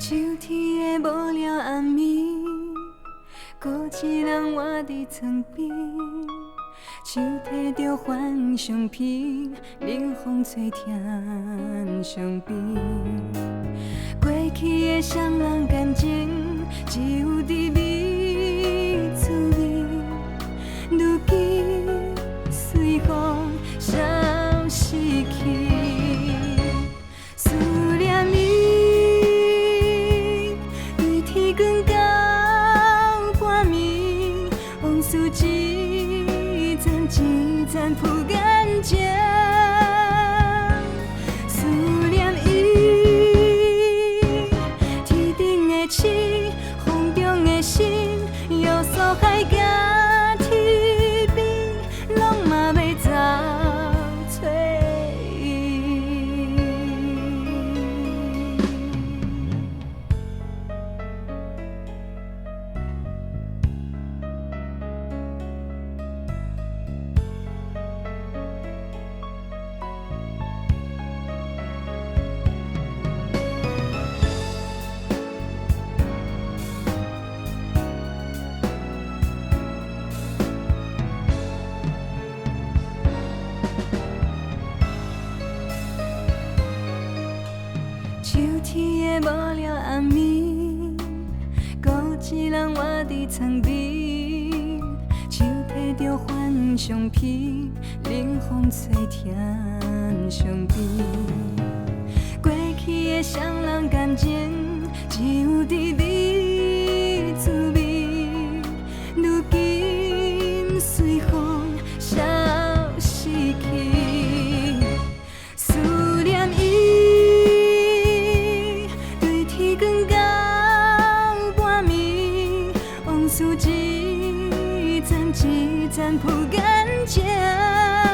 秋天的无聊暗暝，孤一人活伫床边，手提着幻相片，冷风吹疼伤悲。过去的双人感情，只有滋味滋味，如今随风消失去。思念你，对天光到半暝，往事一层一层铺眼前。思念伊，天顶的星，风中的心，约束海甲天边，拢嘛要找找伊。秋天的无聊暗暝，孤一人活伫床边，手提着幻相片，冷风吹疼伤悲。过去的双人感情，只有滋味滋味，如今随风消失去。思念伊，往事一层一层铺眼前。